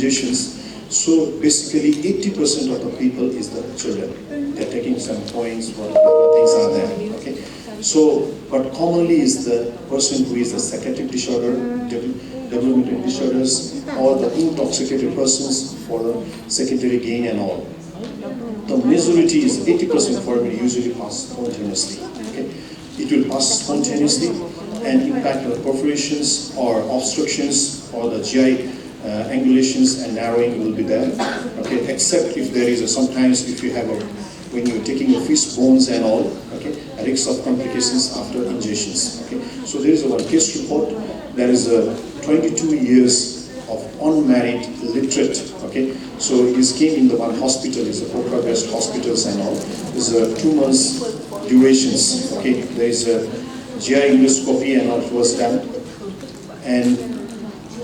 injections. So basically 80% of the people is the children. They're taking some points, whatever things are there. Okay. So, but commonly is the person who is a psychiatric disorder, developmental disorders, or the intoxicated persons for the secondary gain and all. The majority is 80% for me usually pass spontaneously. Okay? It will pass spontaneously and impact the perforations or obstructions or the GI angulations and narrowing will be there. Okay? Except if there is sometimes if you have when you're taking your fish bones and all, okay, a risk of complications after injections. Okay? So there is one case report. There is 22 years of unmarried illiterate. Okay, so he came in the one hospital. It's a Pokhara-based hospitals and all. There's 2 months durations. Okay, there is a GI endoscopy and all was done. And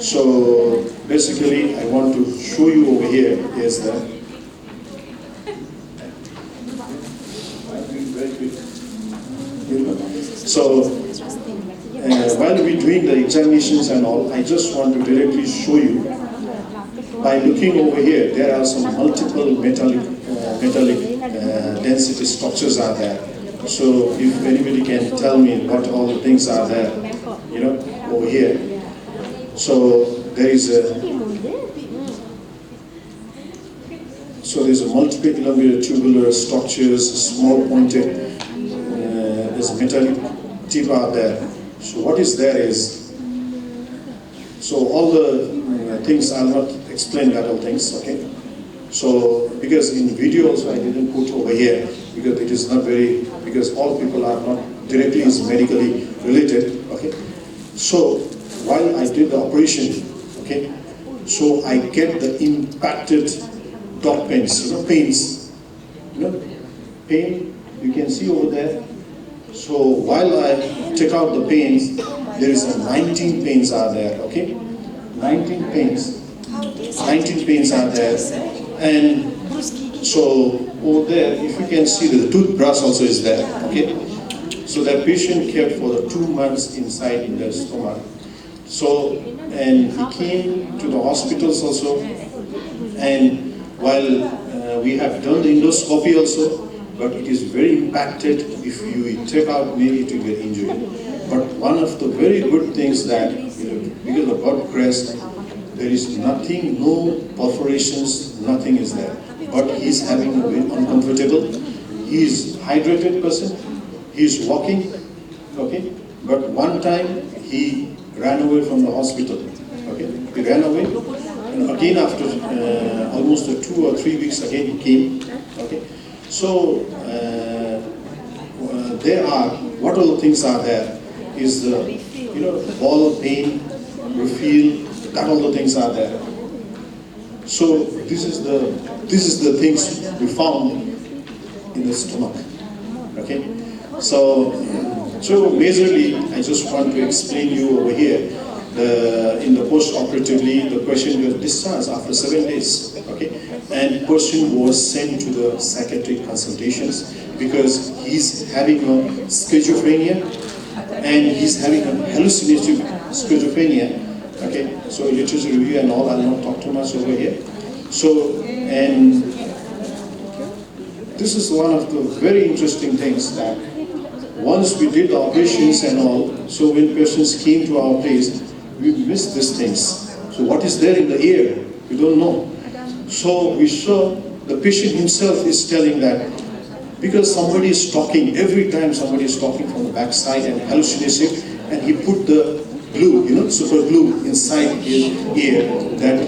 so basically, I want to show you over here is the. So while we're doing the examinations and all, I just want to directly show you. By looking over here, there are some multiple metallic density structures are there. So if anybody can tell me what all the things are there, over here. So there is there's a multiple elongated tubular structures, small pointed. There's a metallic tip out there. So what is there is, so all the things, I'll not explain that all things, okay? So, because in video also I didn't put over here, because it is not very, because all people are not directly is medically related, okay? So, while I did the operation, okay, so I get the impacted dot pains, pains, pain, you can see over there. So while I take out the pains, there is 19 pains are there, okay? 19 pains are there. And so over there, if you can see the toothbrush also is there, okay? So that patient kept for the 2 months inside in the stomach. So, and he came to the hospitals also. And while we have done the endoscopy also, but it is very impacted. If you take out, maybe it will get injury. But one of the very good things that, because of blood crest, there is nothing, no perforations, nothing is there. But he is having a very uncomfortable. He is hydrated person. He is walking, okay. But one time he ran away from the hospital, okay. He ran away, and again after almost 2 or 3 weeks again he came, okay. So there are, what all the things are there is the, ball pain, refill, that all the things are there. So this is the things we found in the stomach, okay. So majorly, I just want to explain you over here, in the post-operatively, the patient was discharged after 7 days, okay, and person was sent to the psychiatric consultations because he's having a schizophrenia and he's having a hallucinative schizophrenia, okay. So literature review and all, I'll not talk too much over here. So, and this is one of the very interesting things that once we did the operations and all, so when patients came to our place, we missed these things. So what is there in the air? We don't know. So we saw the patient himself is telling that because somebody is talking, every time somebody is talking from the backside and hallucinative, and he put the glue, super glue inside his ear that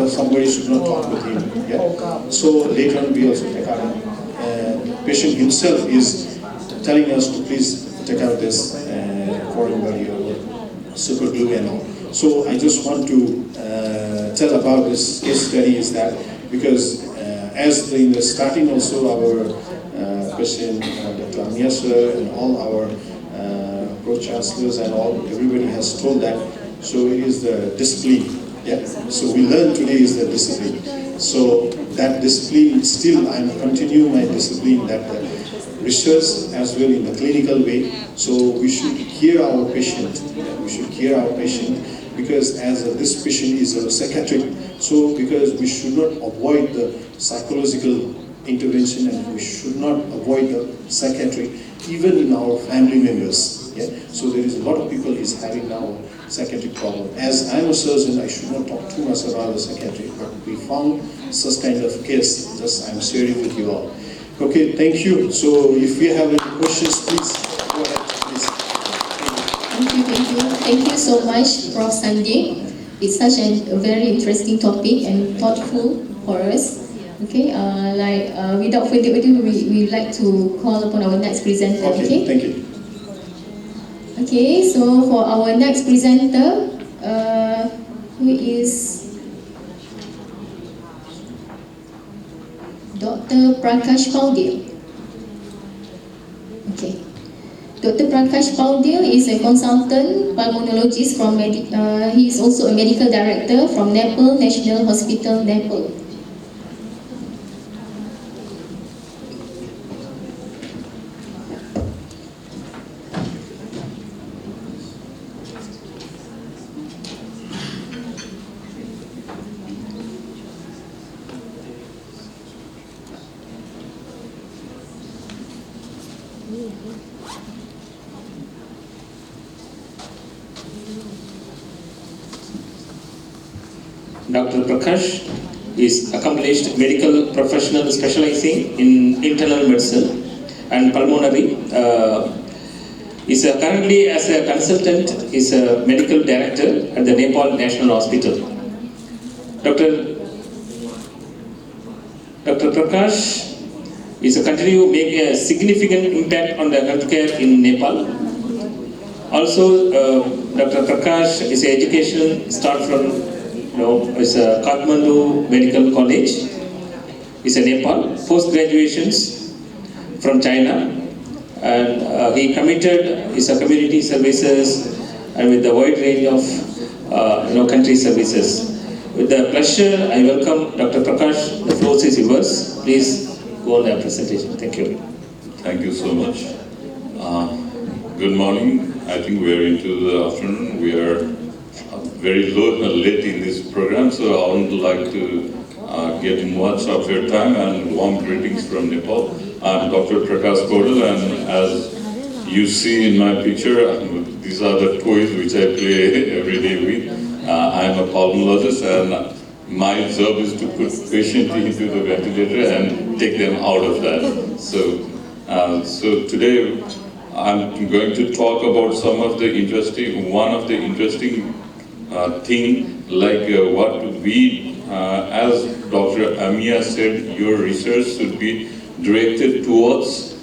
somebody should not talk with him. Yeah? So later on we also take out, patient himself is telling us to please take out this foreign body or super glue and all. So I just want to tell about this case study is that because as in the starting also our President Dr. Amir sir and all our pro-chancellors and all, everybody has told that. So it is the discipline. Yeah. So we learned today is the discipline. So that discipline still I'm continuing my discipline that research as well in the clinical way. So we should care our patient. We should care our patient because as this patient is a psychiatric, so because we should not avoid the psychological intervention and we should not avoid the psychiatric even in our family members. Yeah? So there is a lot of people is having now psychiatric problem. As I'm a surgeon, I should not talk too much about the psychiatric, but we found such kind of case, just I'm sharing with you all. Okay, thank you. So if you have any questions, please go ahead, please. Thank you so much, Prof. Sanjay. It's such a very interesting topic and thoughtful for us. Okay, without further ado, we'd like to call upon our next presenter. Okay, thank you. Okay, so for our next presenter, who is Dr. Prakash Paudil. Okay. Dr. Prakash Paudil is a consultant pulmonologist from he is also a medical director from Nepal National Hospital, Nepal. Dr. Prakash is accomplished medical professional specializing in internal medicine and pulmonary. Is currently as a consultant, is a medical director at the Nepal National Hospital. Dr. Prakash is continue to make a significant impact on the healthcare in Nepal. Also, Dr. Prakash is education start from is a Kathmandu Medical College, is a Nepal, post-graduations from China, and he committed his community services and with a wide range of country services. With the pleasure, I welcome Dr. Prakash. The floor is yours. Please go on the presentation. Thank you. Thank you so much. Good morning. I think we are into the afternoon. We are very late in this program, so I would like to get much of your time and warm greetings from Nepal. I'm Dr. Prakash Paudil, and as you see in my picture, these are the toys which I play every day with. I'm a pulmonologist, and my job is to put patients into the ventilator and take them out of that. So today I'm going to talk about some of the interesting thing, like what we, as Dr. Amia said, your research should be directed towards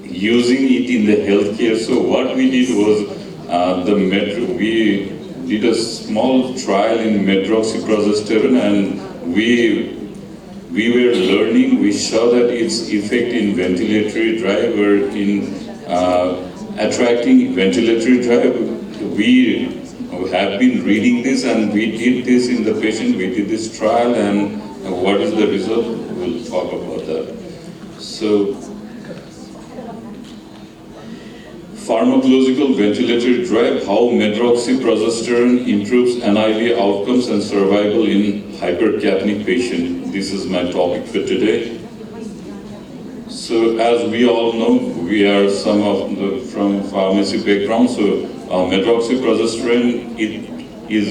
using it in the healthcare. So what we did was we did a small trial in medroxyprogesterone, and we were learning. We saw that its effect in ventilatory drive or in attracting ventilatory drive. We have been reading this, and we did this in the patient. We did this trial, and what is the result? We'll talk about that. So, pharmacological ventilatory drive, how medroxyprogesterone improves NIV outcomes and survival in hypercapnic patient. This is my topic for today. So, as we all know, we are from pharmacy background. So, medroxyprogesterone, it is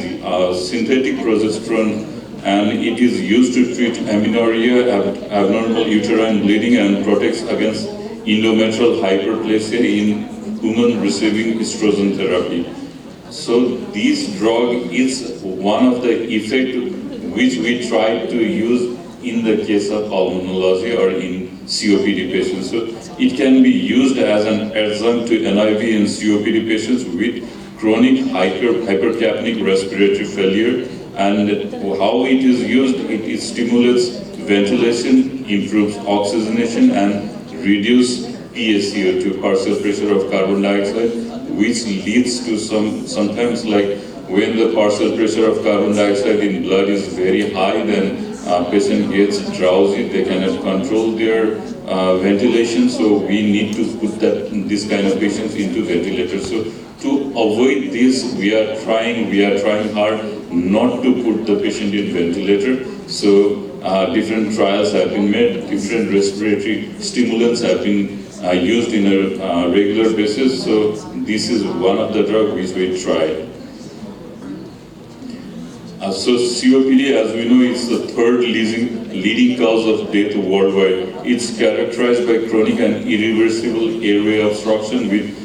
synthetic progesterone, and it is used to treat amenorrhea, abnormal uterine bleeding, and protects against endometrial hyperplasia in women receiving estrogen therapy. So this drug is one of the effects which we try to use in the case of pulmonology or in COPD patients. So it can be used as an adjunct to NIV in COPD patients with chronic hypercapnic respiratory failure. And how it is used, it stimulates ventilation, improves oxygenation, and reduces PaCO2, partial pressure of carbon dioxide, which leads to sometimes, like when the partial pressure of carbon dioxide in blood is very high, then patient gets drowsy, they cannot control their ventilation, so we need to put this kind of patients into ventilators. So to avoid this, we are trying hard not to put the patient in ventilator. So different trials have been made, different respiratory stimulants have been used in a regular basis. So this is one of the drugs which we tried. So COPD, as we know, is the third leading cause of death worldwide. It's characterized by chronic and irreversible airway obstruction, with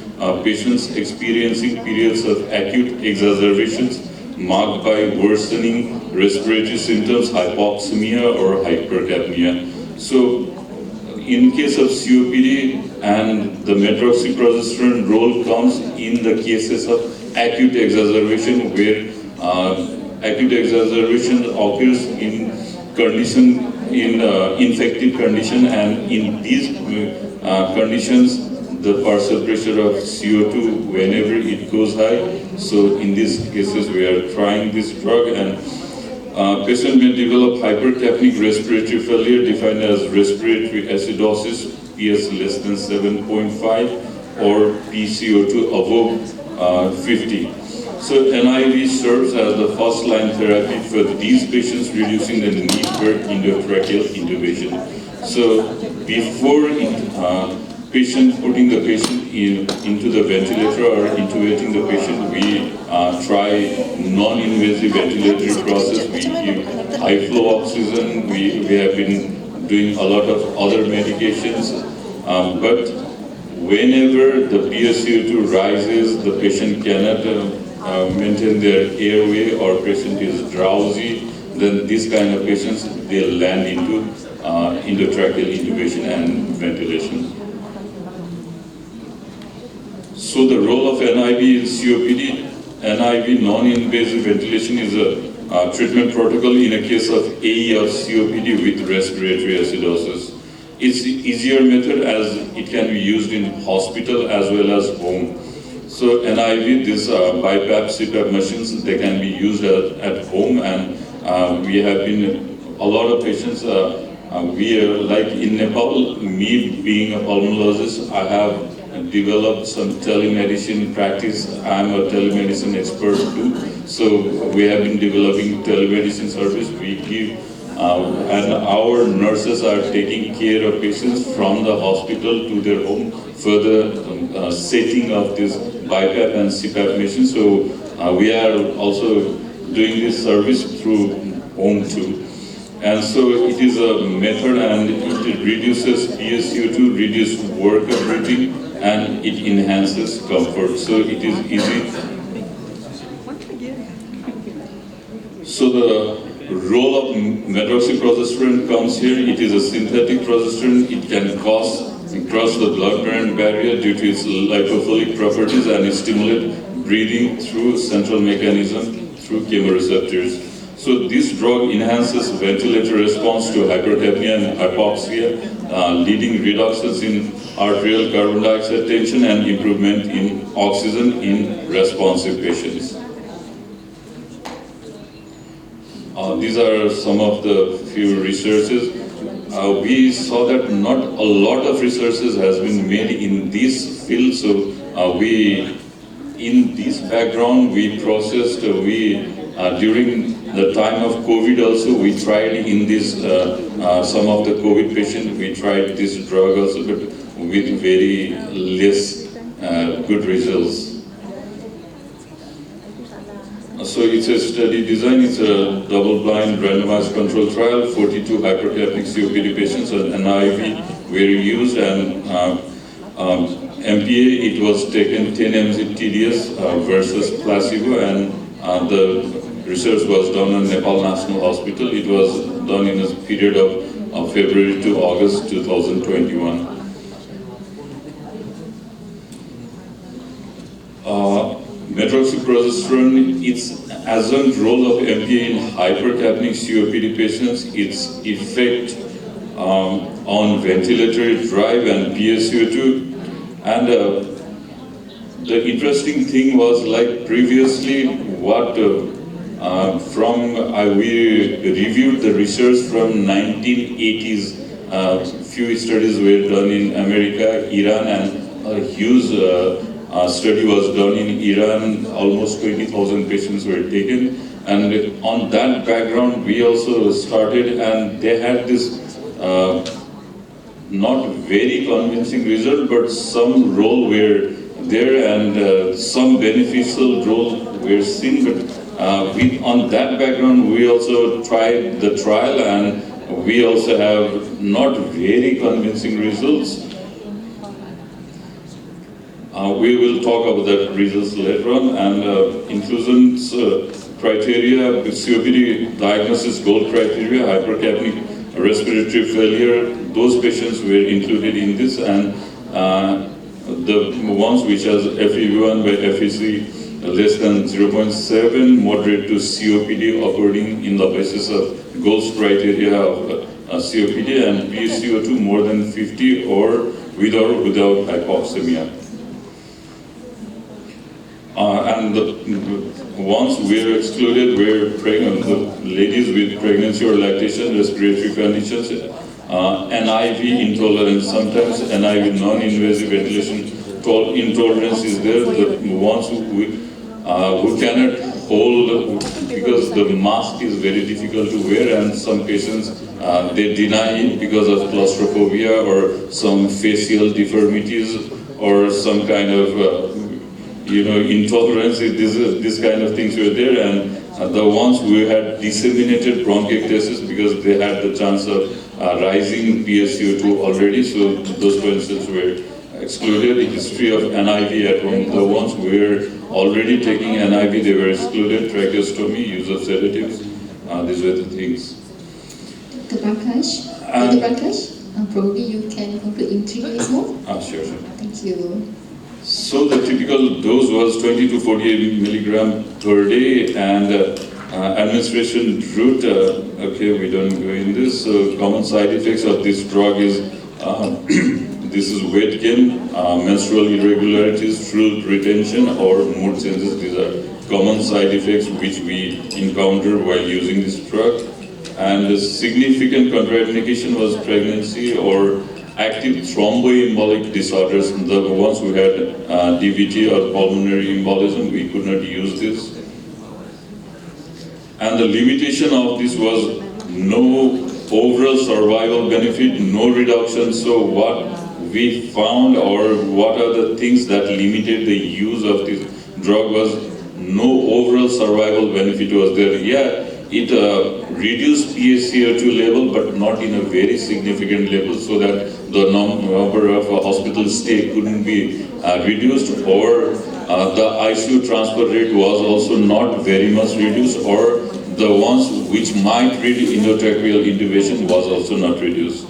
patients experiencing periods of acute exacerbations marked by worsening respiratory symptoms, hypoxemia or hypercapnia. So in case of COPD, and the medroxyprogesterone role comes in the cases of acute exacerbation, where acute exacerbation occurs in infective condition, and in these conditions the partial pressure of CO2 whenever it goes high. So in these cases we are trying this drug, and patient may develop hypercapnic respiratory failure defined as respiratory acidosis, PS less than 7.5 or PCO2 above 50. So NIV serves as the first line therapy for these patients, reducing the need for endotracheal intubation. So before putting the patient into the ventilator or intubating the patient, we try non-invasive ventilatory process. We give high flow oxygen. We have been doing a lot of other medications, but whenever the PSCO2 rises, the patient cannot maintain their airway, or patient is drowsy, then these kind of patients, they land into endotracheal intubation and ventilation. So the role of NIV in COPD, NIV non-invasive ventilation is a treatment protocol in a case of AE of COPD with respiratory acidosis. It's the easier method as it can be used in hospital as well as home. So NIV, these BiPAP, CPAP machines, they can be used at home, and we have been, a lot of patients, we are like in Nepal, me being a pulmonologist, I have developed some telemedicine practice. I'm a telemedicine expert too. So we have been developing telemedicine service. We give, and our nurses are taking care of patients from the hospital to their home for the setting of this BiPAP and CPAP machine. So we are also doing this service through home too. And so it is a method, and it reduces PSCO2, reduces work of breathing, and it enhances comfort. So it is easy. So the role of medroxyprogesterone comes here. It is a synthetic progesterone. It can cross the blood-brain barrier due to its lipophilic properties, and it stimulates breathing through central mechanism through chemoreceptors. So this drug enhances ventilator response to hypercapnia and hypoxia, leading reductions in arterial carbon dioxide tension and improvement in oxygen in responsive patients. These are some of the few researches. We saw that not a lot of researches has been made in this field. So in this background, we processed, during the time of COVID also, we tried in this, some of the COVID patients, we tried this drug also, but with very less good results. So it's a study design, it's a double-blind randomized control trial, 42 hypercapnic COPD patients, and NIV were used, and MPA, it was taken 10 mg TDS versus placebo, and the research was done at Nepal National Hospital. It was done in a period of February to August 2021. Medroxyprogesterone, its adjunct role of MPA in hypercapnic COPD patients, its effect on ventilatory drive and PSCO2, and the interesting thing was, like previously, what we reviewed the research from 1980s. Few studies were done in America, Iran, and a huge study was done in Iran. Almost 20,000 patients were taken, and on that background we also started, and they had this not very convincing result, but some role were there and some beneficial role were seen. But on that background, we also tried the trial, and we also have not very convincing results. We will talk about that results later on. And inclusion criteria, COPD diagnosis gold criteria, hypercapnic respiratory failure, those patients were included in this, and the ones which has FEV1 by FEC less than 0.7, moderate to COPD according in the basis of GOLS criteria of COPD, and PaCO2 more than 50 or with or without hypoxemia. And the ones were excluded were pregnant, the ladies with pregnancy or lactation, respiratory conditions, NIV intolerance. Sometimes NIV non-invasive ventilation intolerance is there. The ones who cannot hold because the mask is very difficult to wear, and some patients they deny it because of claustrophobia or some facial deformities or some kind of intolerance. This kind of things were there, and the ones who had disseminated bronchiectasis because they had the chance of rising PaCO2 already, so those patients were excluded. The history of NIV at home, the ones who were already taking NIV, they were excluded. Tracheostomy, use of sedatives, these were the things. Dr. Prakash, probably you can conclude in 3 minutes more. Sure. Thank you. So the typical dose was 20 to 48 milligram per day, and administration route, okay, we don't go in this. So common side effects of this drug is, this is weight gain, menstrual irregularities, fluid retention, or mood changes. These are common side effects which we encounter while using this drug. And the significant contraindication was pregnancy or active thromboembolic disorders. The ones who had DVT or pulmonary embolism, we could not use this. And the limitation of this was no overall survival benefit, no reduction. So what we found, or what are the things that limited the use of this drug, was no overall survival benefit was there. Yeah, it reduced PaCO2 level, but not in a very significant level, so that the number of hospital stay couldn't be reduced, or the ICU transfer rate was also not very much reduced, or the ones which might read endotracheal intubation was also not reduced.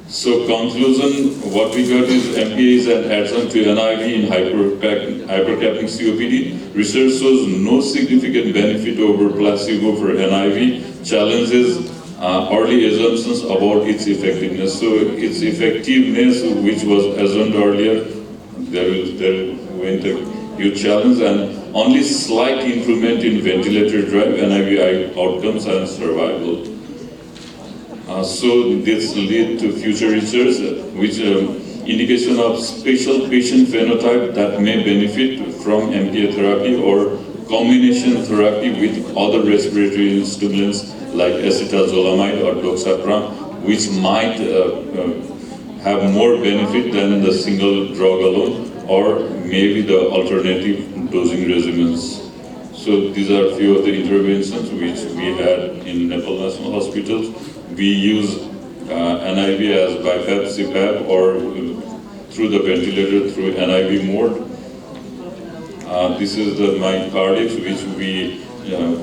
So conclusion, what we got is MQA is an add-on to NIV in hypercapnic COPD. Research shows no significant benefit over placebo for NIV. Challenges early assumptions about its effectiveness. So its effectiveness, which was assumed earlier, there went a huge challenge, and only slight improvement in ventilator drive, NIV outcomes, and survival. So this lead to future research, which indication of special patient phenotype that may benefit from MPA therapy or combination therapy with other respiratory stimulants like acetazolamide or doxapram, which might have more benefit than the single drug alone, or maybe the alternative dosing regimens. So these are a few of the interventions which we had in Nepal National Hospitals. We use NIV as BiPAP, CPAP, or through the ventilator through NIV mode. This is the Cardiff, which we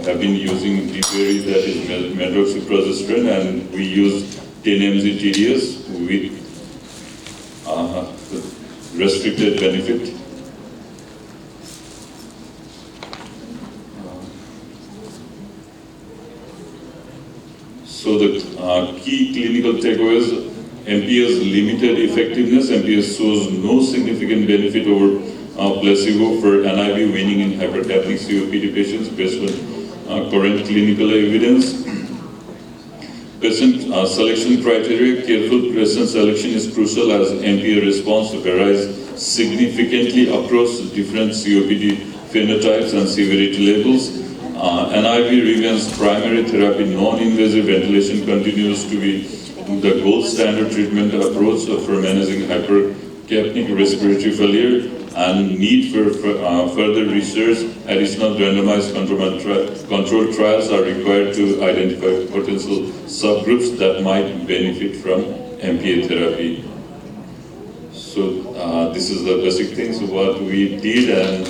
have been using DPRI, that is medroxyprogesterone, and we use 10 mg TDS with restricted benefit. So the key clinical takeaways: MPA's limited effectiveness. MPA shows no significant benefit over placebo for NIV winning in hypercapnic COPD patients based on current clinical evidence. Patient selection criteria: careful patient selection is crucial as MPA response varies significantly across different COPD phenotypes and severity levels. NIV remains primary therapy. Non-invasive ventilation continues to be the gold standard treatment approach for managing hypercapnic respiratory failure, and need for further research. Additional randomized controlled trials are required to identify potential subgroups that might benefit from MPA therapy. So this is the basic things of what we did, and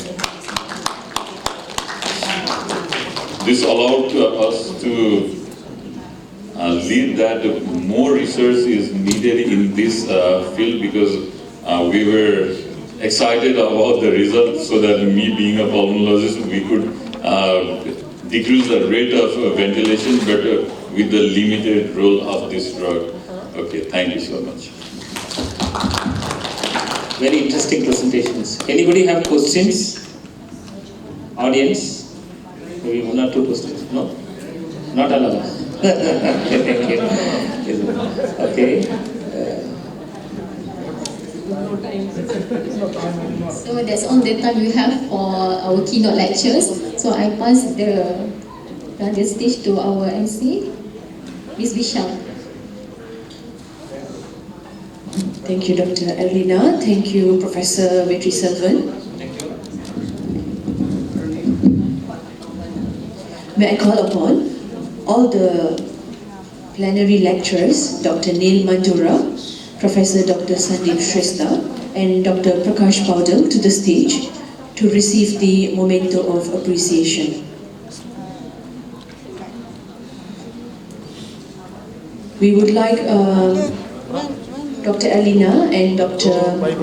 this allowed us to lead that more research is needed in this field, because we were excited about the results, so that me being a pulmonologist, we could decrease the rate of ventilation, but with the limited role of this drug. Okay, thank you so much. Very interesting presentations. Anybody have questions? Audience? Maybe one or two questions? No? Not allowed. Thank you. Okay. So that's all the time we have for our keynote lectures. So I pass the stage to our MC, Ms. Vishal. Thank you, Dr. Elena. Thank you, Professor Vetri Selvan. May I call upon all the plenary lecturers, Dr. Neil Mandura, Professor Dr. Sandeep Shrestha, and Dr. Prakash Paudel to the stage to receive the memento of appreciation. We would like Dr. Elena and Dr.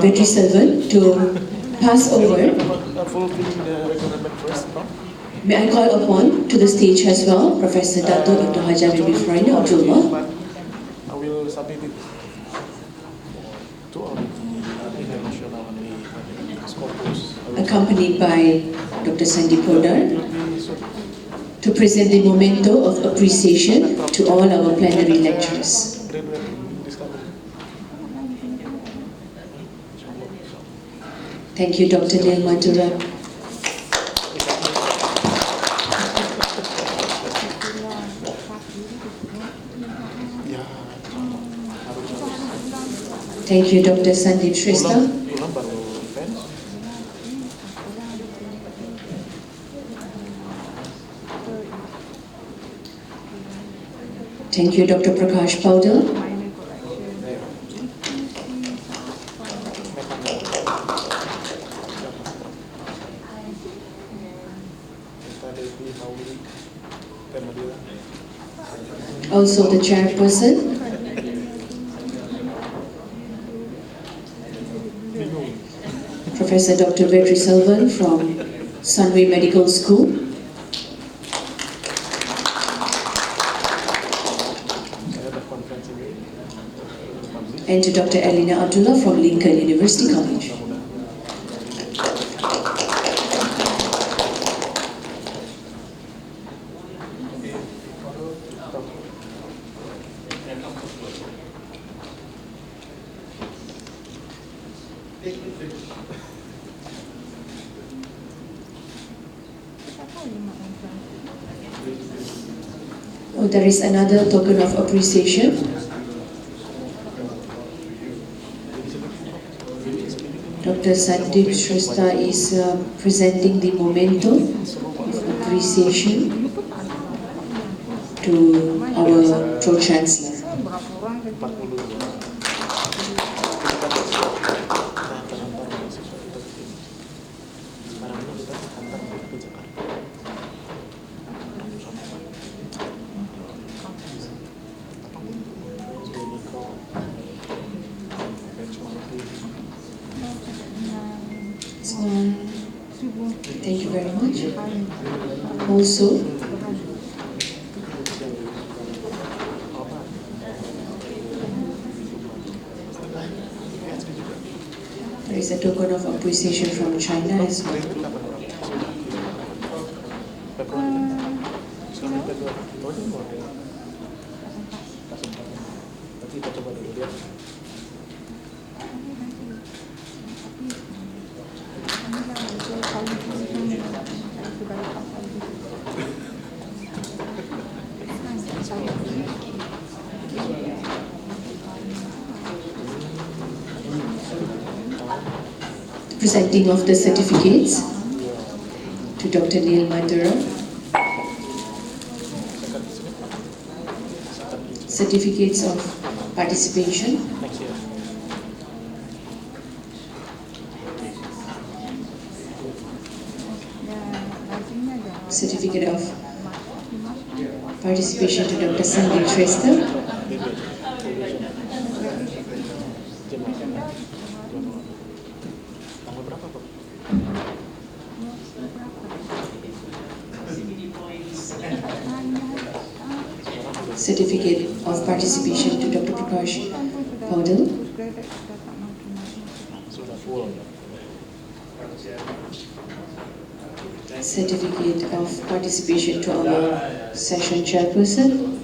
Vetri Selvan to pass over. May I call upon to the stage as well Professor Dato Dr. Hajar Bibi Furaina Abdullah, I will submit it to our international scopus, accompanied by Dr. Sandeep Podar, to present the memento of appreciation to all our plenary lecturers. Thank you, Dr. Neil Mandura. Thank you, Dr. Sandeep Shrestha. Thank you, Dr. Prakash Paudel. Also the chairperson, Professor Dr. Vetri Selvan from Sunway Medical School. And to Dr. Elena Abdullah from Lincoln University College. Oh, there is another token of appreciation. Dr. Sandeep Shrestha is presenting the memento of appreciation to our Pro-Chancellor. Thank you very much. Also, there is a token of appreciation from China as well. Presenting of the certificates to Dr. Neil Mandura. Certificates of participation. Next year. Certificate of participation to Dr. Sandeep Shrestha. Tanggal berapa, Pak? Certificate of participation to Dr. Prakash Paudel. Sudah full. Certificate of participation to our session chairperson.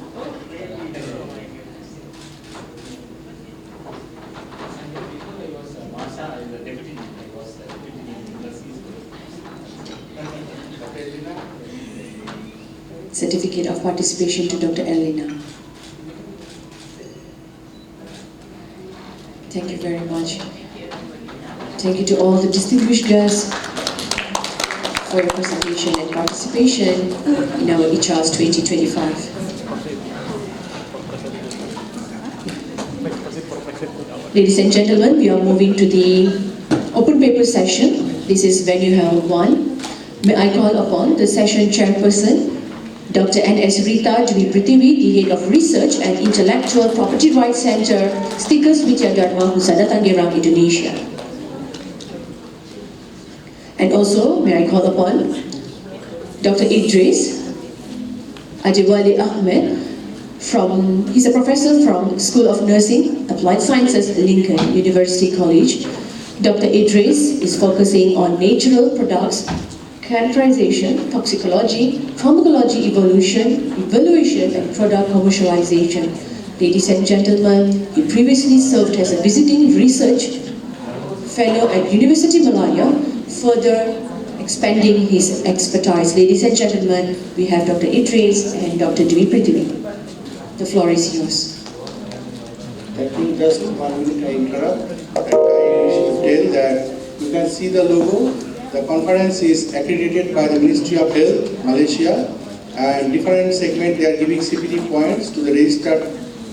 Certificate of participation to Dr. Elena. Thank you very much. Thank you to all the distinguished guests for your presentation and participation in our ICHAS 2025. Ladies and gentlemen, we are moving to the open paper session. This is venue hall 1. May I call upon the session chairperson, Dr. N.S. Rita Dwi Pritiwi, the Head of Research and Intellectual Property Rights Center, Stickers Widya Dharma, Husada Tangerang, Indonesia. And also, may I call upon Dr. Idris Adewale Ahmed, he's a professor from School of Nursing, Applied Sciences, Lincoln University College. Dr. Idris is focusing on natural products, characterization, toxicology, pharmacology evaluation, and product commercialization. Ladies and gentlemen, he previously served as a visiting research fellow at University Malaya, further expanding his expertise. Ladies and gentlemen, we have Dr. Idris and Dr. Dwi Pritiwi. The floor is yours. Thank you. Just 1 minute I interrupt. And I should tell that you can see the logo. The conference is accredited by the Ministry of Health, Malaysia, and different segments they are giving CPD points to the registered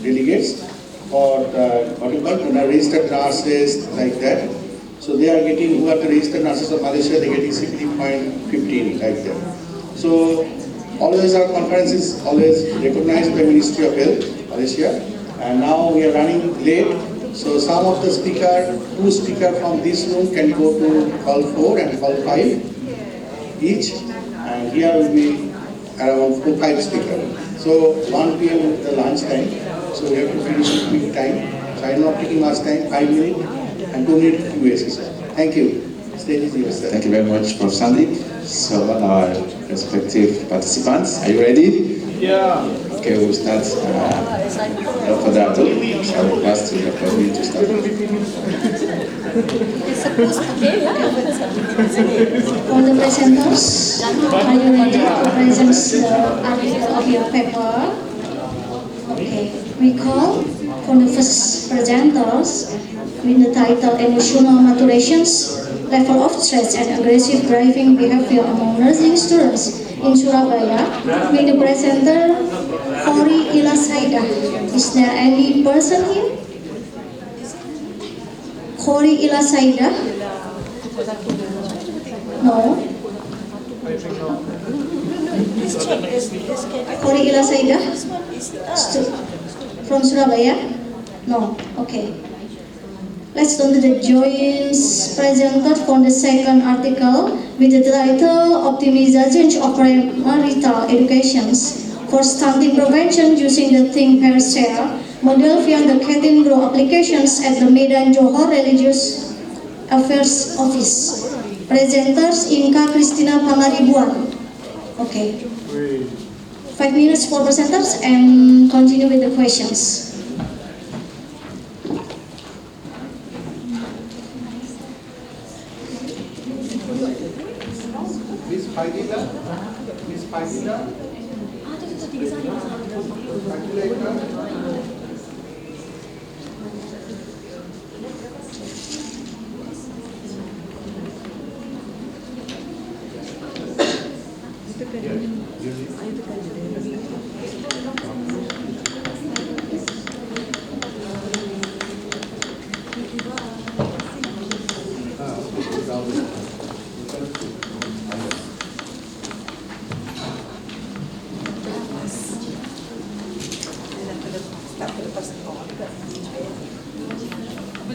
delegates or registered nurses like that. So they are getting, who are the registered nurses of Malaysia, they are getting CPD point 15 like that. So always our conference is always recognized by Ministry of Health, Malaysia, and now we are running late. So some of the two speakers from this room can go to hall 4 and hall 5 each, and here will be around 5 speakers. So 1 p.m. is the lunch time, so we have to finish in quick time. So I am not taking much time, 5 minutes and 2 minutes QA session. Thank you. Stage is yours, sir. Thank you very much, Prof. Sandeep. So our respective participants, are you ready? Yeah. Okay, we'll start. Without further ado, I will pass to Dr. Dwi to start. For the presenters, are you ready to present the article of your paper? Okay, we call for the first presenters with the title Emotional Maturations, Level of Stress and Aggressive Driving Behavior Among Nursing Students in Surabaya, with the presenter Khori Ilasaida. Is there any person here? Khori Ilasaida? No. Khori Ilasaida? From Surabaya? No. Okay. Let's turn to the joint presenter for the second article with the title Optimization of Premarital Educations for Stunting Prevention using the Think Pair Share model via the Ketin Grow applications at the Medan Johor Religious Affairs Office. Presenters Inka Christina Pangaribuan. Okay. 5 minutes for presenters and continue with the questions. Miss Fagila.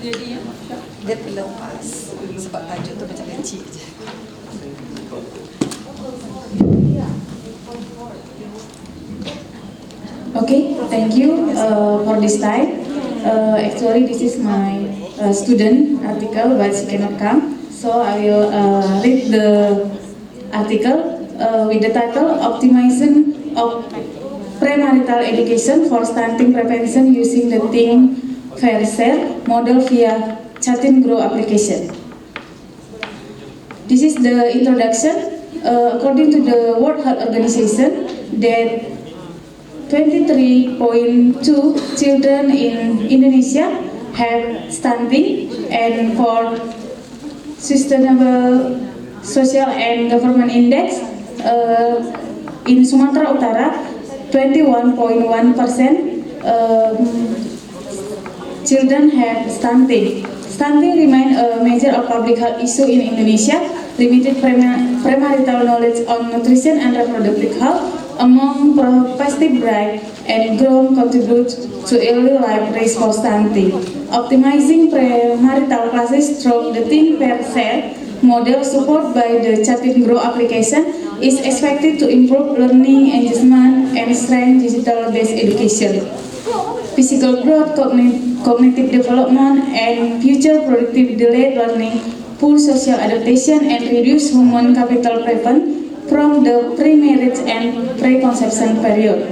Dia terlepas sebab tajuk tu macam kecil je. Okay, thank you for this time. Actually, this is my student article, but she cannot come. So I will read the article with the title Optimization of Premarital Education for Stunting Prevention Using the Think Fair Share Model via Chatin Grow application. This is the introduction. According to the World Health Organization, that 23.2 children in Indonesia have stunting, and for Sustainable Social and Government Index in Sumatera Utara, 21.1% children have stunting. Stunting remains a major public health issue in Indonesia. Limited premarital knowledge on nutrition and reproductive health among prospective bride and groom contributes to early life risk for stunting. Optimizing premarital classes through the Think Fair Share model supported by the Chatin Grow application is expected to improve learning, engagement, and strengthen digital-based education. Physical growth, cognitive development, and future productive-delayed learning, poor social adaptation, and reduce human capital prevent from the pre-marriage and pre-conception period.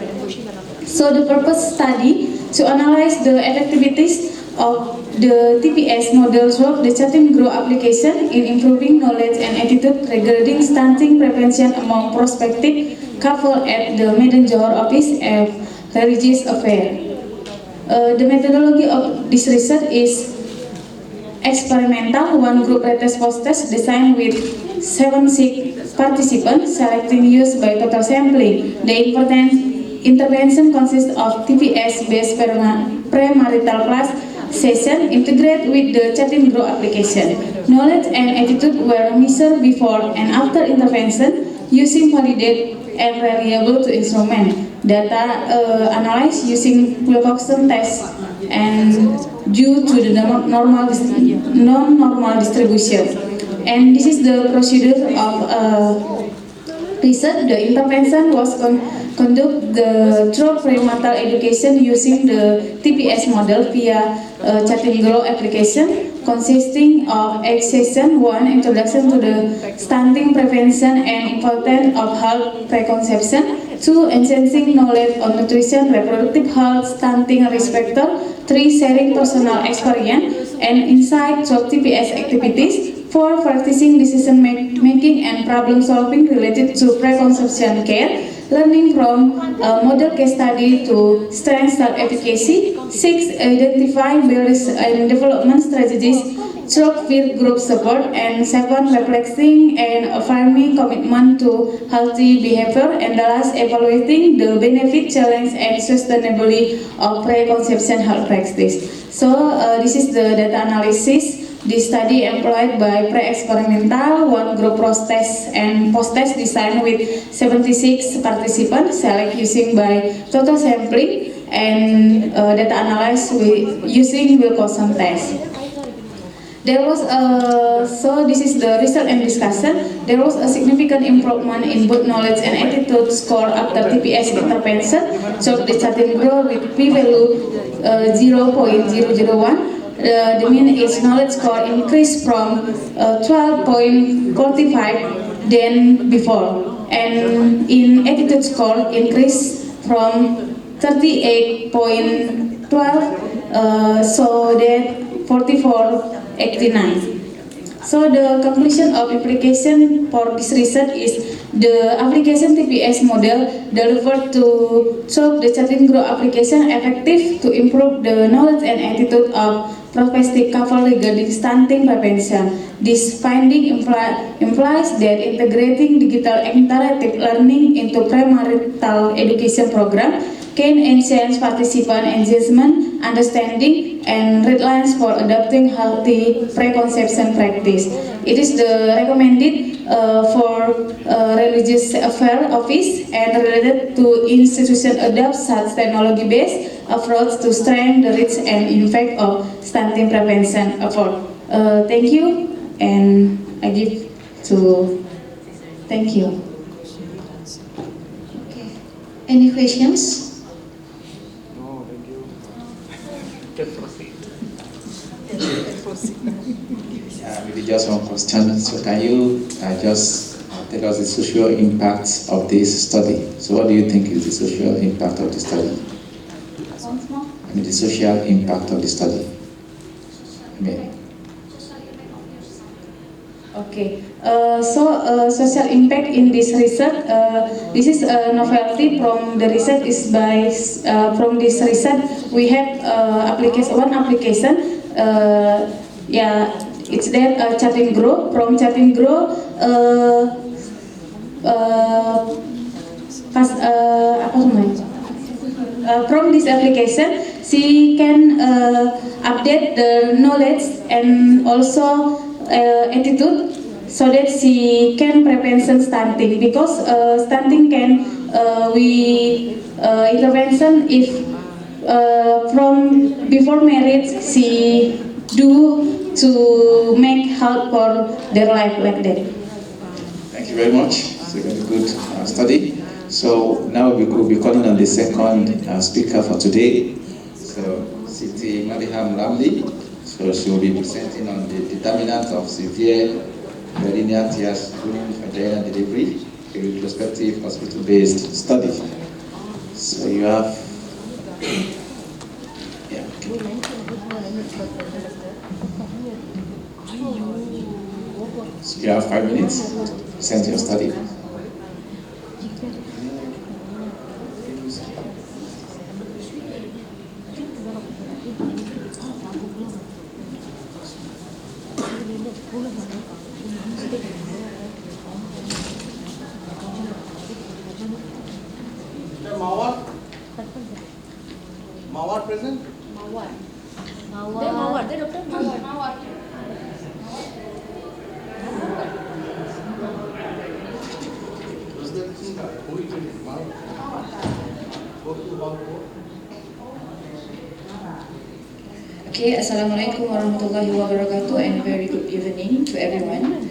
So the purpose study to analyze the effectivities of the TPS model through the Chatin Grow application in improving knowledge and attitude regarding stunting prevention among prospective couple at the Medan Johor office of religious affairs. The methodology of this research is experimental. One group retest post-test designed with 76 participants, selecting used by total sampling. The intervention consists of TPS-based premarital class session integrated with the Chatin Grow application. Knowledge and attitude were measured before and after intervention using validated and reliable to instrument. Data analyzed using Wilcoxon test and due to the non-normal distribution. And this is the procedure of research. The intervention was conducted through premarital education using the TPS model via Chatin Grow application, consisting of 8 sessions: 1. Introduction to the stunting prevention and importance of health preconception; 2. Enhancing knowledge on nutrition, reproductive health, stunting risk factor; 3. Sharing personal experience and insight through TPS activities; 4. Practicing decision making and problem solving related to preconception care, learning from model case study to strength self-efficacy; 6. Identify barriers and development strategies through peer group support; and 7. Reflecting and affirming commitment to healthy behavior; and the last, evaluating the benefit, challenge, and sustainability of preconception health practice. So this is the data analysis. This study employed by pre-experimental, one group post-test and post-test designed with 76 participants, select using by total sampling, and data analyzed using Wilcoxon test. There was so this is the result and discussion. There was a significant improvement in both knowledge and attitude score after TPS intervention. So the Chatin Grow with p-value 0.001. The mean age knowledge score increased from 12.45 than before, and in attitude score increased from 38.12 so that 44.89. So the conclusion of implication for this research is the application TPS model delivered to the Chatin Grow application effective to improve the knowledge and attitude of prospective couple regarding stunting prevention. This finding implies that integrating digital interactive learning into premarital education program can enhance participant engagement, understanding, and guidelines for adopting healthy preconception practice. It is the recommended for religious affair office and related to institution adopt such technology-based approach to strengthen the reach and impact of stunting prevention effort. Thank you, and I give to. Thank you. Okay. Any questions? No, thank you. Can proceed. Maybe just one question. So can you just tell us the social impact of this study? So what do you think is the social impact of the study? Once more. I mean, the social impact of the study. Okay, social impact in this research, this is a novelty from the research is by, from this research we have one application, it's that Chatting Grow, from Chatting Grow, from this application she can update the knowledge and also attitude so that she can prevention stunting, because stunting can intervention if from before marriage she do to make help for their life like that. Thank you very much. It's a very good study. So now we will be calling on the second speaker for today. So Siti Mariham Ramli. So she will be presenting on the determinants of severe perineal during vaginal delivery, a retrospective hospital-based study. So you have, So you have 5 minutes to present your study. Mawar present? Mawar. Dia doktor Mawar. Okay, Assalamualaikum warahmatullahi wabarakatuh, and very good evening to everyone.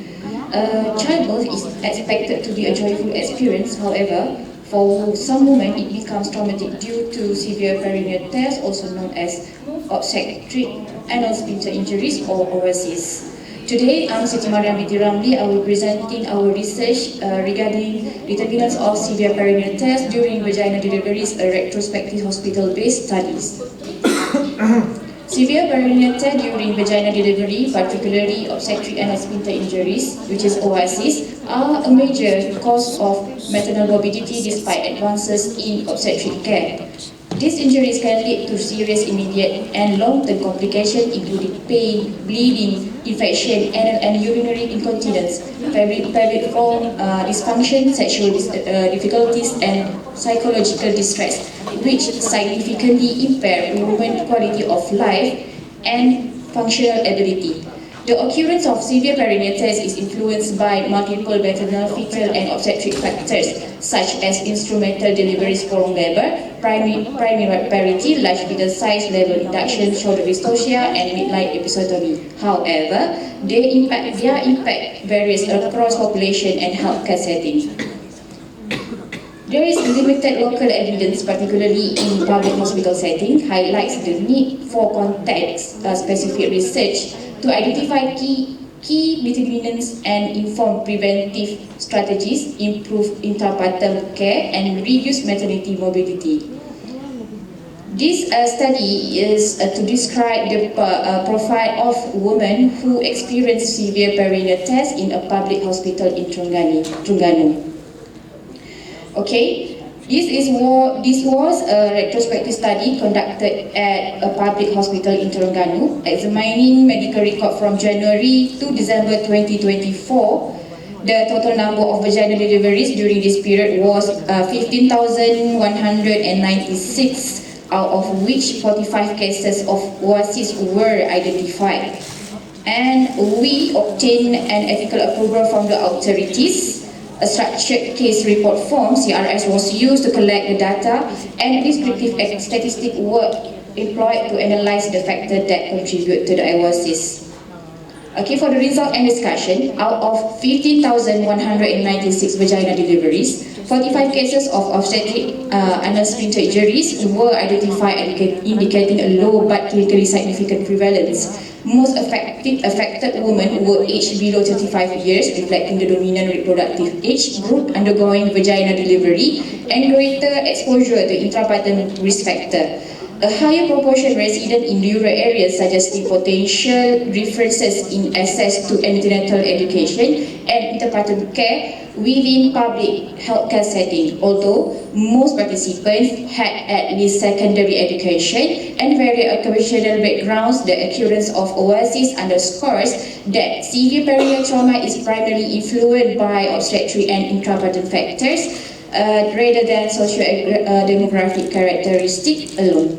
Childbirth is expected to be a joyful experience. However, for some women it becomes traumatic due to severe perineal tears, also known as obstetric anal sphincter injuries or OSCs. Today, I'm Siti Mariam binti Ramli. I will be presenting our research regarding determinants of severe perineal tears during vaginal deliveries, a retrospective hospital-based studies. Severe perineal tear during vaginal delivery, particularly obstetric anal sphincter injuries, which is OSCs, are a major cause of maternal morbidity despite advances in obstetric care. These injuries can lead to serious immediate and long-term complications, including pain, bleeding, infection, anal and urinary incontinence, pelvic floor dysfunction, sexual difficulties, and psychological distress, which significantly impair women's quality of life and functional ability. The occurrence of severe perineal tears is influenced by multiple maternal, fetal, and obstetric factors, such as instrumental deliveries, prolonged labor, primary parity, large fetal size, labor induction, shoulder dystocia, and midline episiotomy. However, their impact varies across population and healthcare settings. There is limited local evidence, particularly in public hospital setting, highlights the need for context-specific research to identify key determinants and inform preventive strategies, improve intrapartum care, and reduce maternity morbidity. This study is to describe the profile of women who experience severe perineal tears in a public hospital in Terengganu. Okay, this was a retrospective study conducted at a public hospital in Terengganu, examining medical record from January to December 2024. The total number of vaginal deliveries during this period was 15,196, out of which 45 cases of OASIS were identified. And we obtained an ethical approval from the authorities. A structured case report form, CRS, was used to collect the data, and descriptive statistic were employed to analyze the factors that contribute to the OASIS. Okay, for the result and discussion, out of 15,196 vagina deliveries, 45 cases of obstetric anal sphincter injuries were identified, indicating a low but clinically significant prevalence. Most affected women were aged below 35 years, reflecting the dominant reproductive age group undergoing vagina delivery, and greater exposure to intrapartum risk factor. A higher proportion resident in rural areas, suggesting potential differences in access to antenatal education and interpartum care within public healthcare setting. Although most participants had at least secondary education and various occupational backgrounds, the occurrence of OASIS underscores that severe perineal trauma is primarily influenced by obstetric and intrapartum factors rather than socio-demographic characteristics alone.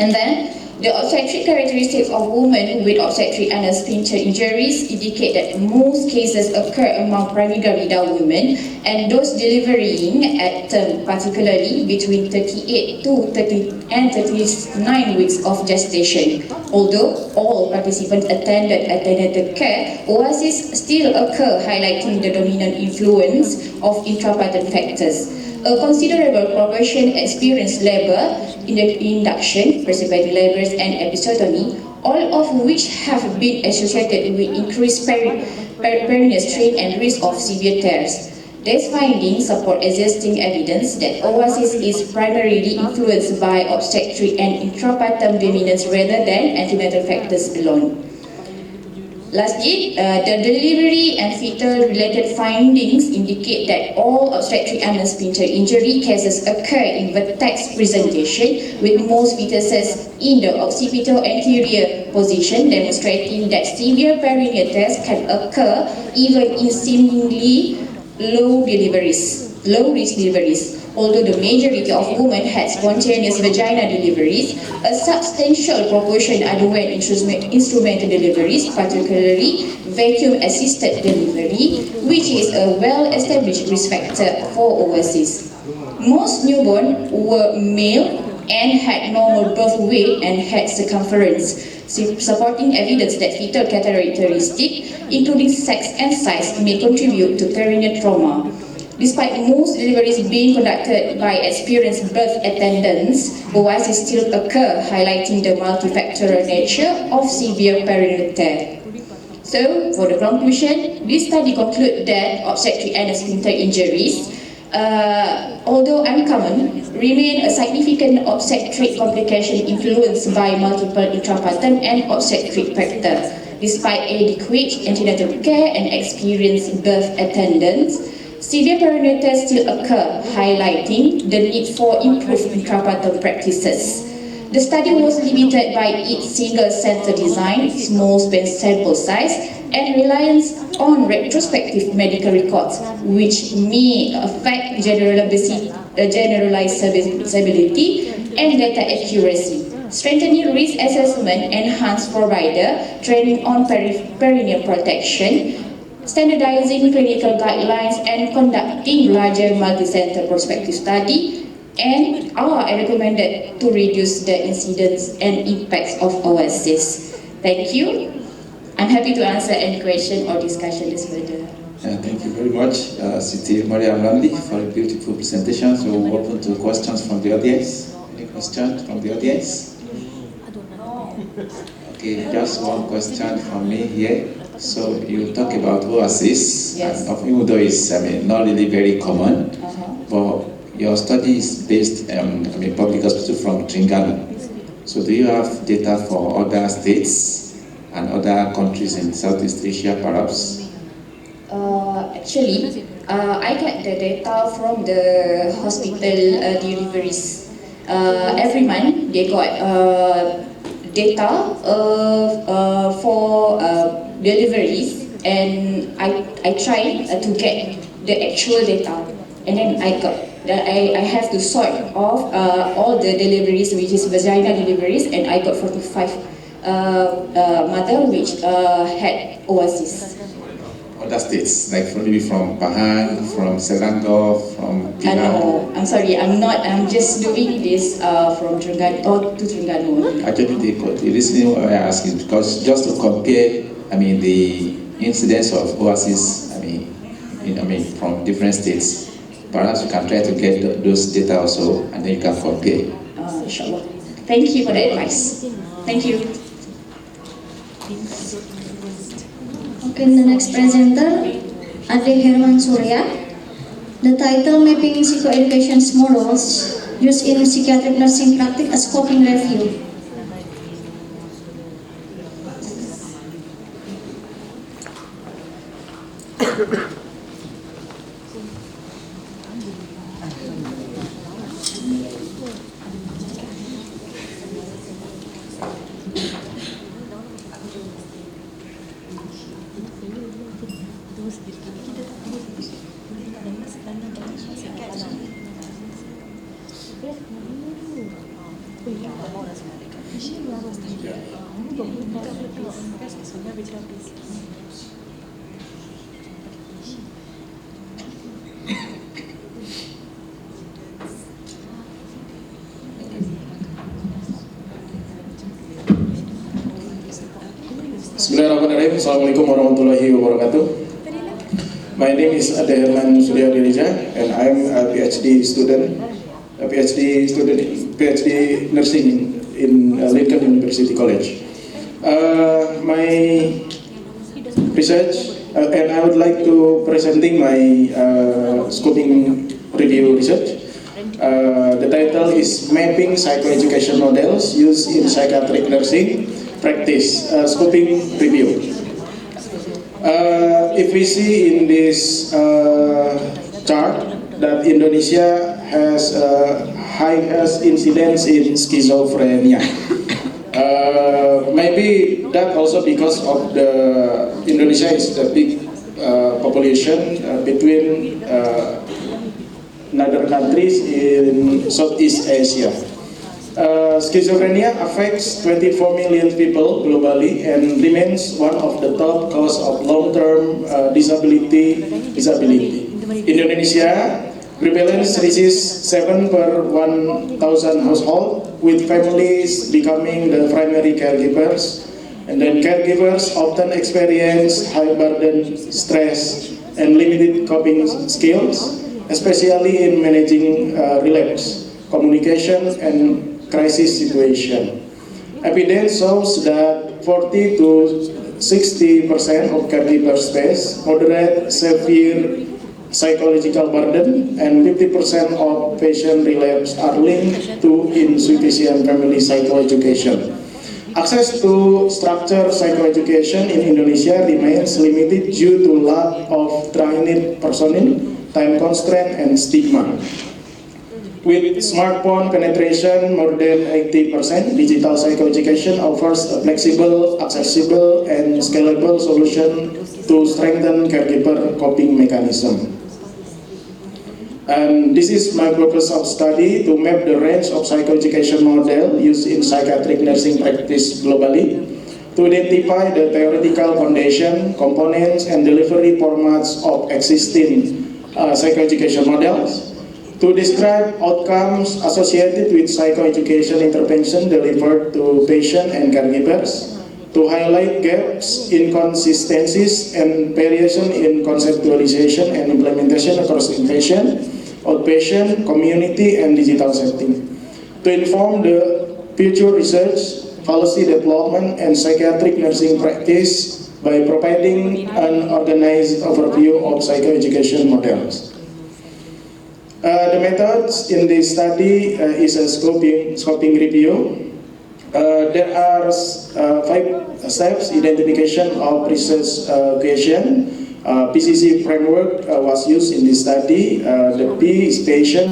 And then, the obstetric characteristics of women with obstetric anal sphincter injuries indicate that most cases occur among primigravida women and those delivering at term, particularly between 38 to 39 weeks of gestation. Although all participants attended antenatal care, OASIS still occur, highlighting the dominant influence of intrapartum factors. A considerable proportion experienced labor, induction, precipitating labors, and episiotomy, all of which have been associated with increased perineal strain and risk of severe tears. These findings support existing evidence that OASIS is primarily influenced by obstetric and intrapartum dominance rather than antenatal factors alone. Lastly, the delivery and fetal-related findings indicate that all obstetric anal sphincter injury cases occur in vertex presentation, with most fetuses in the occipital anterior position, demonstrating that severe perineal tears can occur even in seemingly low-risk deliveries. Although the majority of women had spontaneous vagina deliveries, a substantial proportion underwent instrumental deliveries, particularly vacuum-assisted delivery, which is a well-established risk factor for OASIS. Most newborn were male and had normal birth weight and head circumference, supporting evidence that fetal characteristics, including sex and size, may contribute to perineal trauma. Despite most deliveries being conducted by experienced birth attendants, OASIS still occur, highlighting the multifactorial nature of severe perineal tear. So, for the conclusion, this study concludes that obstetric anal sphincter injuries, although uncommon, remain a significant obstetric complication influenced by multiple intrapartum and obstetric factors. Despite adequate antenatal care and experienced birth attendants, severe perineal tears still occur, highlighting the need for improved intrapartum practices. The study was limited by its single-center design, small sample size, and reliance on retrospective medical records, which may affect generalizability and data accuracy. Strengthening risk assessment, enhanced provider training on perineal protection, standardizing clinical guidelines, and conducting larger multi-center prospective study and are recommended to reduce the incidence and impacts of OASIS. Thank you. I'm happy to answer any question or discussion this further. Thank you very much, Siti Mariam Ramli, for a beautiful presentation. So we're open to questions from the audience. Any questions from the audience? Okay, just one question from me here. So you talk about OASIS, yes. Even though it's not really very common, but your study is based on public hospital from Terengganu. So do you have data for other states and other countries in Southeast Asia, perhaps? Actually, I get the data from the hospital deliveries. Every month they got data for deliveries, and I tried to get the actual data, and then I got that I have to sort off all the deliveries, which is vagina deliveries, and I got 45 mother which had overseas. Other states, like maybe from Pahang, from Selangor, from Penang? No, I'm sorry, I'm not. I'm just doing this from Terengganu to Terengganu. Actually, the reason why I ask is because just to compare, the incidence of overseas, from different states, perhaps you can try to get those data also, and then you can compare. Inshallah. Thank you for the advice. Thank you. Okay, the next presenter, Ade Herman Surya. The title Mapping Psychoeducation Models Used in Psychiatric Nursing Practice, a Scoping Review. Bismillahirrahmanirrahim. Assalamualaikum warahmatullahi wabarakatuh. My name is Ade Herman Surya and I'm a PhD student PhD nursing in Lincoln University College. My research, and I would like to presenting my scoping review research. The title is Mapping Psychoeducation Models Used in Psychiatric Nursing Practice, Scoping Review. If we see in this chart that Indonesia has highest incidence in schizophrenia. Maybe that also because of the Indonesia is the big population between other countries in Southeast Asia. Schizophrenia affects 24 million people globally and remains one of the top cause of long-term disability. Indonesia prevalence reaches 7 per 1,000 households, with families becoming the primary caregivers. And then caregivers often experience high burden, stress, and limited coping skills, especially in managing relapse, communication, and crisis situation. Evidence shows that 40 to 60% of caregivers face moderate, severe psychological burden, and 50% of patient relapse are linked to insufficient family psychoeducation. Access to structured psychoeducation in Indonesia remains limited due to lack of trained personnel, time constraint, and stigma. With smartphone penetration more than 80%, digital psychoeducation offers a flexible, accessible, and scalable solution to strengthen caregiver coping mechanism. And this is my purpose of study, to map the range of psychoeducation model used in psychiatric nursing practice globally, to identify the theoretical foundation, components, and delivery formats of existing psychoeducation models, to describe outcomes associated with psychoeducation intervention delivered to patient and caregivers, to highlight gaps, inconsistencies, and variation in conceptualization and implementation across inpatient, outpatient, community, and digital setting, to inform the future research, policy development, and psychiatric nursing practice by providing an organized overview of psychoeducation models. The methods in this study is a scoping review. There are 5 steps: identification of research question. PCC framework was used in this study. The P is patient.